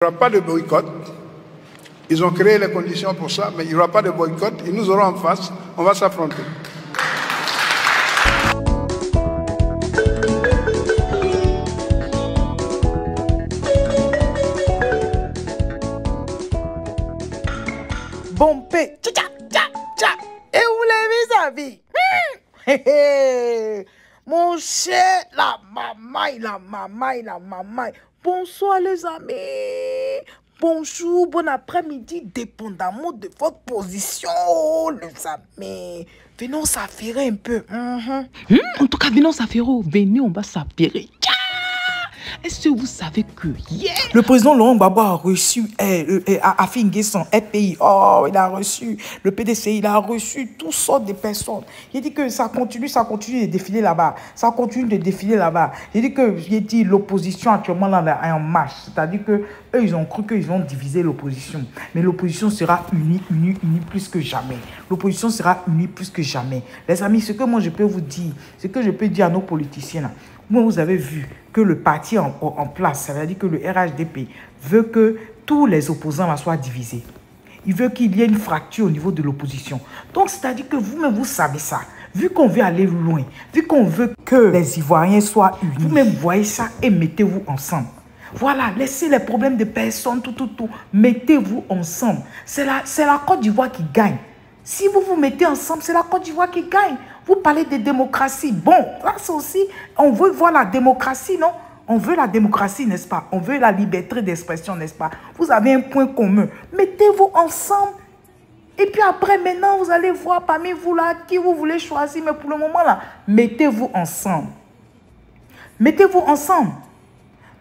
Il n'y aura pas de boycott. Ils ont créé les conditions pour ça, mais il n'y aura pas de boycott. Et nous aurons en face, on va s'affronter. Bon paix, tcha tcha tcha. Et où les vis-à-vis? Mon cher, la mamaille. Bonsoir les amis. Bonjour, bon après-midi, dépendamment de votre position, les amis. Venons s'affairer un peu. En tout cas, venons s'affairer. Venez, on va s'affairer. Est-ce que vous savez que hier, le président Laurent Gbagbo a reçu Affi N'Guessan, FPI. Oh, il a reçu le PDCI, il a reçu toutes sortes de personnes. Il dit que ça continue de défiler là-bas. Ça continue de défiler là-bas. Il dit l'opposition actuellement là est en marche. C'est-à-dire que eux, ils ont cru qu'ils vont diviser l'opposition. Mais l'opposition sera unie plus que jamais. L'opposition sera unie plus que jamais. Les amis, ce que moi je peux vous dire, ce que je peux dire à nos politiciens là, moi, vous avez vu que le parti en place, ça veut dire que le RHDP veut que tous les opposants là soient divisés. Il veut qu'il y ait une fracture au niveau de l'opposition. Donc, c'est-à-dire que vous-même, vous savez ça. Vu qu'on veut aller loin, vu qu'on veut que les Ivoiriens soient unis, vous-même voyez ça et mettez-vous ensemble. Voilà, laissez les problèmes de personnes, tout. Mettez-vous ensemble. C'est la Côte d'Ivoire qui gagne. Si vous vous mettez ensemble, c'est la Côte d'Ivoire qui gagne. Vous parlez de démocratie. Bon, là, c'est aussi, on veut voir la démocratie, non? On veut la démocratie, n'est-ce pas? On veut la liberté d'expression, n'est-ce pas? Vous avez un point commun. Mettez-vous ensemble. Et puis après, maintenant, vous allez voir parmi vous là, qui vous voulez choisir. Mais pour le moment là, mettez-vous ensemble. Mettez-vous ensemble.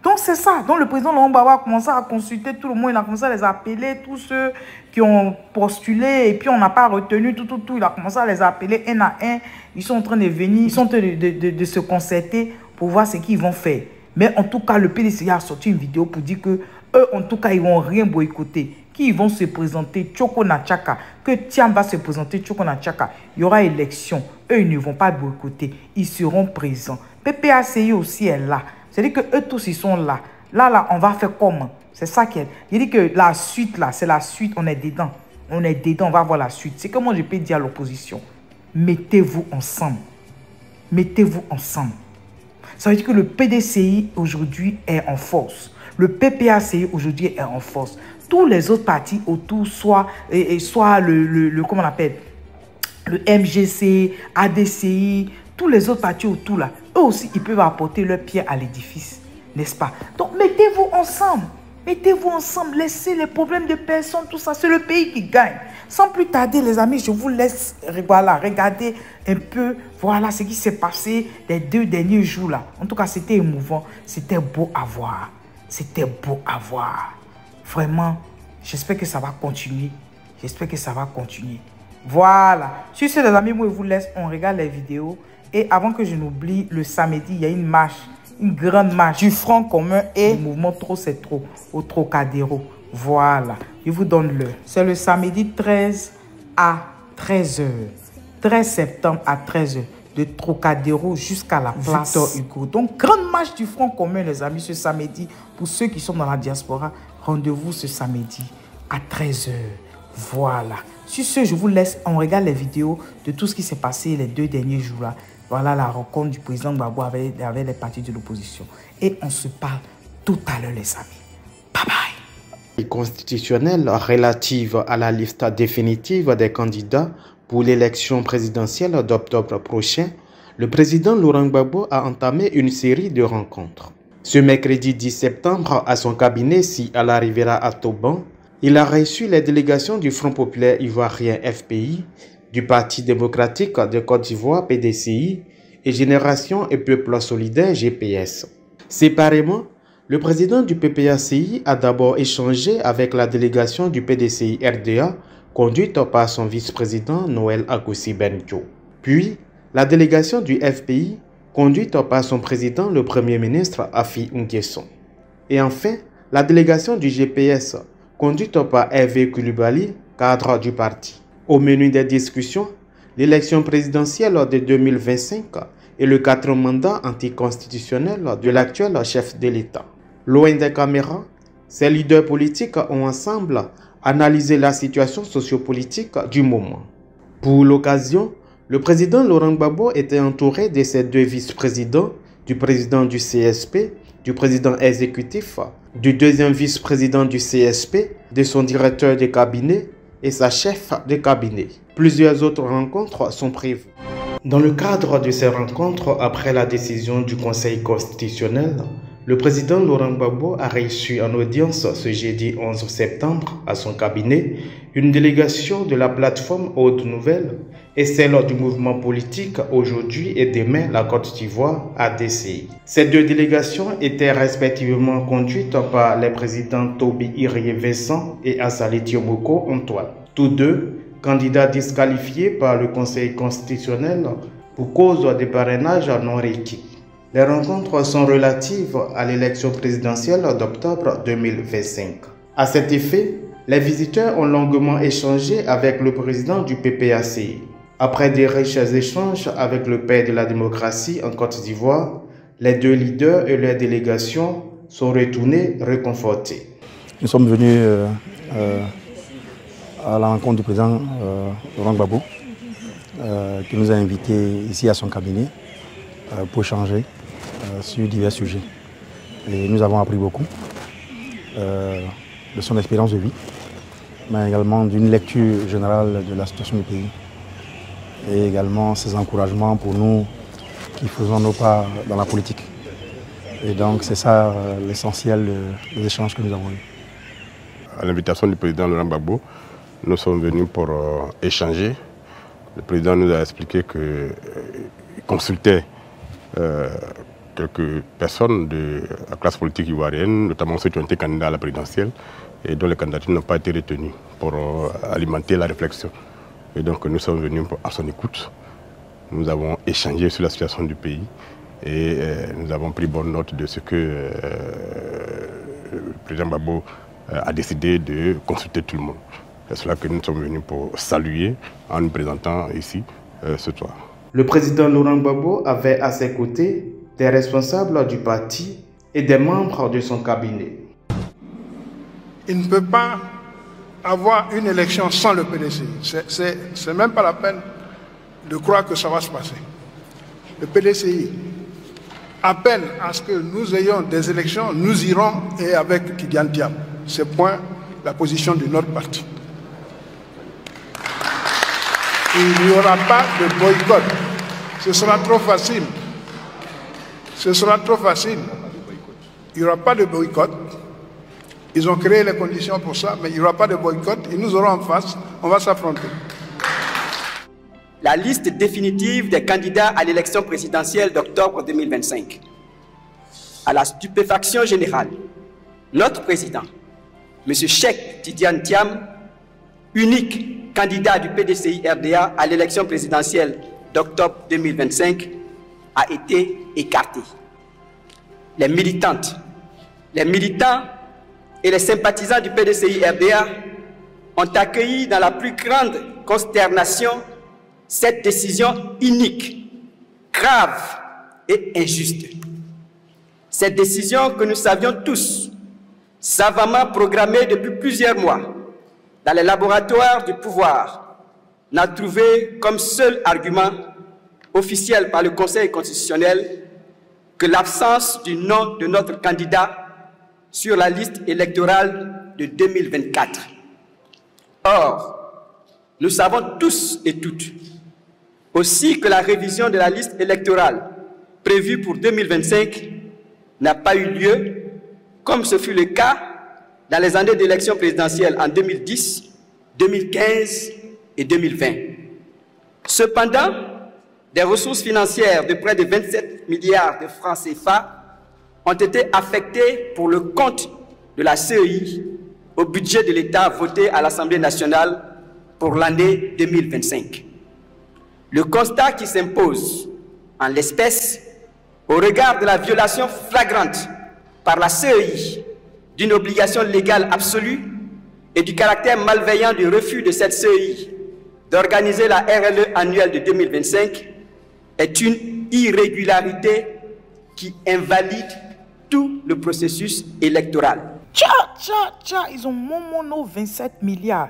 Donc c'est ça. Donc le président Laurent Gbagbo a commencé à consulter tout le monde. Il a commencé à les appeler, tous ceux qui ont postulé. Et puis on n'a pas retenu tout. Il a commencé à les appeler un à un. Ils sont en train de venir. Ils sont en train de se concerter pour voir ce qu'ils vont faire. Mais en tout cas, le PDCI a sorti une vidéo pour dire que eux, en tout cas, ils ne vont rien boycotter. Qu'ils vont se présenter Tchoko na Tchaka. Que Tiam va se présenter Tchoko na Tchaka. Il y aura élection. Eux, ils ne vont pas boycotter. Ils seront présents. PPACI aussi est là. C'est-à-dire que eux tous, ils sont là. Là, on va faire comment? C'est ça qui est. Il dit que la suite, là, c'est la suite. On est dedans. On est dedans, on va voir la suite. C'est comment je peux dire à l'opposition. Mettez-vous ensemble. Mettez-vous ensemble. Ça veut dire que le PDCI, aujourd'hui, est en force. Le PPACI, aujourd'hui, est en force. Tous les autres partis autour, soit comment on appelle? Le MGC, ADCI, tous les autres partis autour, là, eux aussi, ils peuvent apporter leur pierre à l'édifice, n'est-ce pas? Donc, mettez-vous ensemble. Mettez-vous ensemble. Laissez les problèmes de personnes, tout ça. C'est le pays qui gagne. Sans plus tarder, les amis, je vous laisse regarder un peu, voilà ce qui s'est passé les 2 derniers jours, là. En tout cas, c'était émouvant. C'était beau à voir. C'était beau à voir. Vraiment, j'espère que ça va continuer. J'espère que ça va continuer. Voilà. Sur ce, les amis, moi, je vous laisse. On regarde les vidéos. Et avant que je n'oublie, le samedi, il y a une marche, une grande marche du Front commun et le mouvement Trop c'est trop au Trocadéro. Voilà, je vous donne l'heure. C'est le samedi 13 à 13h. 13 septembre à 13h. De Trocadéro jusqu'à la place Victor Hugo. Donc, grande marche du Front commun, les amis, ce samedi. Pour ceux qui sont dans la diaspora, rendez-vous ce samedi à 13h. Voilà. Sur ce, je vous laisse. On regarde les vidéos de tout ce qui s'est passé les 2 derniers jours là. Voilà la rencontre du président Gbagbo avec les partis de l'opposition. Et on se parle tout à l'heure, les amis. Bye bye. Constitutionnelle relative à la liste définitive des candidats pour l'élection présidentielle d'octobre prochain, le président Laurent Gbagbo a entamé une série de rencontres. Ce mercredi 10 septembre, à son cabinet, si à l'arrivera à Toban, il a reçu les délégations du Front populaire ivoirien FPI, du Parti démocratique de Côte d'Ivoire PDCI et Génération et Peuple solidaire GPS. Séparément, le président du PPACI a d'abord échangé avec la délégation du PDCI RDA, conduite par son vice-président Noël Agossi Benjo. Puis, la délégation du FPI, conduite par son président le Premier ministre Affi N'Guessan. Et enfin, la délégation du GPS, conduite par Hervé Coulibaly, cadre du parti. Au menu des discussions, l'élection présidentielle de 2025 et le 4e mandat anticonstitutionnel de l'actuel chef de l'État. Loin des caméras, Ces leaders politiques ont ensemble analysé la situation sociopolitique du moment. Pour l'occasion, le président Laurent Gbagbo était entouré de ses deux vice-présidents, du président du CSP, du président exécutif, du deuxième vice-président du CSP, de son directeur de cabinet et sa chef de cabinet. Plusieurs autres rencontres sont prévues. Dans le cadre de ces rencontres, après la décision du Conseil constitutionnel, le président Laurent Gbagbo a reçu en audience ce jeudi 11 septembre à son cabinet une délégation de la plateforme Haute Nouvelle et celle du mouvement politique Aujourd'hui et Demain la Côte d'Ivoire ADCI. Ces deux délégations étaient respectivement conduites par les présidents Toby Irie Vincent et Assali Diomoko Antoine, tous deux candidats disqualifiés par le Conseil constitutionnel pour cause de parrainage non requis. Les rencontres sont relatives à l'élection présidentielle d'octobre 2025. À cet effet, les visiteurs ont longuement échangé avec le président du PPACI. Après des riches échanges avec le père de la démocratie en Côte d'Ivoire, les deux leaders et leurs délégations sont retournés réconfortés. Nous sommes venus à la rencontre du président Laurent Gbagbo, qui nous a invités ici à son cabinet pour échanger sur divers sujets. Et nous avons appris beaucoup de son expérience de vie, mais également d'une lecture générale de la situation du pays. Et également ses encouragements pour nous qui faisons nos pas dans la politique. Et donc c'est ça l'essentiel des échanges que nous avons eus. À l'invitation du président Laurent Gbagbo, nous sommes venus pour échanger. Le président nous a expliqué qu'il consultait quelques personnes de la classe politique ivoirienne, notamment ceux qui ont été candidats à la présidentielle et dont les candidatures n'ont pas été retenues pour alimenter la réflexion. Et donc nous sommes venus à son écoute. Nous avons échangé sur la situation du pays et nous avons pris bonne note de ce que le président Gbagbo a décidé de consulter tout le monde. C'est cela que nous sommes venus pour saluer en nous présentant ici ce soir. Le président Laurent Gbagbo avait à ses côtés des responsables du parti et des membres de son cabinet. Il ne peut pas avoir une élection sans le PDCI. C'est même pas la peine de croire que ça va se passer. Le PDCI appelle à ce que nous ayons des élections, nous irons et avec Tidjane Thiam. C'est point la position de notre parti. Il n'y aura pas de boycott. Ce sera trop facile. Ce sera trop facile. Il n'y aura pas de boycott. Ils ont créé les conditions pour ça, mais il n'y aura pas de boycott. Ils nous auront en face. On va s'affronter. La liste définitive des candidats à l'élection présidentielle d'octobre 2025. À la stupéfaction générale, notre président, M. Cheikh Tidjane Thiam, unique candidat du PDCI-RDA à l'élection présidentielle d'octobre 2025, a été écarté. Les militantes, les militants et les sympathisants du PDCI-RDA ont accueilli dans la plus grande consternation cette décision inique, grave et injuste. Cette décision que nous savions tous, savamment programmée depuis plusieurs mois dans les laboratoires du pouvoir, n'a trouvé comme seul argument officiel par le Conseil constitutionnel que l'absence du nom de notre candidat sur la liste électorale de 2024. Or, nous savons tous et toutes aussi que la révision de la liste électorale prévue pour 2025 n'a pas eu lieu, comme ce fut le cas dans les années d'élection présidentielle en 2010, 2015 et 2020. Cependant, des ressources financières de près de 27 milliards de francs CFA ont été affectées pour le compte de la CEI au budget de l'État voté à l'Assemblée nationale pour l'année 2025. Le constat qui s'impose en l'espèce, au regard de la violation flagrante par la CEI d'une obligation légale absolue et du caractère malveillant du refus de cette CEI d'organiser la RLE annuelle de 2025, est une irrégularité qui invalide tout le processus électoral. Ils ont nos 27 milliards.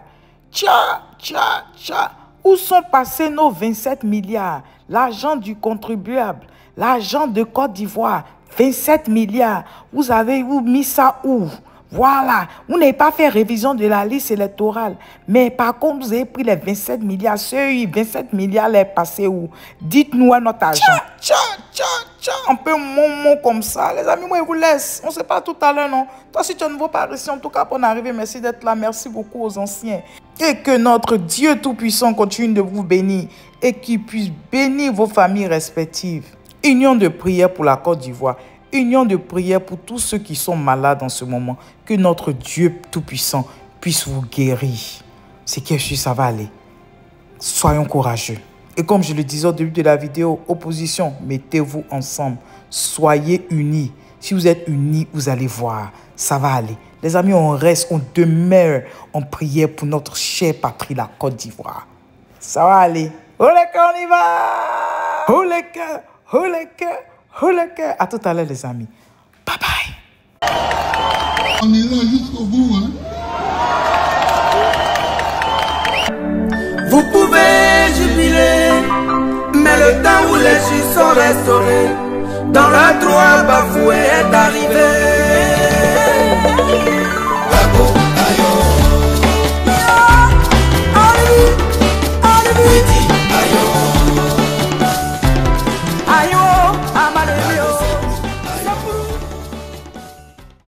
Où sont passés nos 27 milliards? L'argent du contribuable, l'argent de Côte d'Ivoire, 27 milliards. Vous avez mis ça où? Voilà, vous n'avez pas fait révision de la liste électorale. Mais par contre, vous avez pris les 27 milliards. Ce 27 milliards est passé où? Dites-nous à notre argent. Un peu mon comme ça. Les amis, moi, je vous laisse. On ne sait pas tout à l'heure, non? Toi, si tu es un nouveau par ici, en tout cas, pour en arriver, merci d'être là. Merci beaucoup aux anciens. Et que notre Dieu Tout-Puissant continue de vous bénir et qu'il puisse bénir vos familles respectives. Union de prière pour la Côte d'Ivoire. Union de prière pour tous ceux qui sont malades en ce moment. Que notre Dieu Tout-Puissant puisse vous guérir. C'est que ça va aller. Soyons courageux. Et comme je le disais au début de la vidéo, opposition, mettez-vous ensemble. Soyez unis. Si vous êtes unis, vous allez voir. Ça va aller. Les amis, on reste, on demeure en prière pour notre chère patrie, la Côte d'Ivoire. Ça va aller. Oh les cœurs, on y va. Oh les cœurs, oh les cœurs. Oh le cœur. À tout à l'heure, les amis. Bye bye. On ira jusqu'au bout, hein. Vous pouvez jubiler, mais le temps où les juges sont restaurés, dans le droit bafoué est arrivé. Bravo.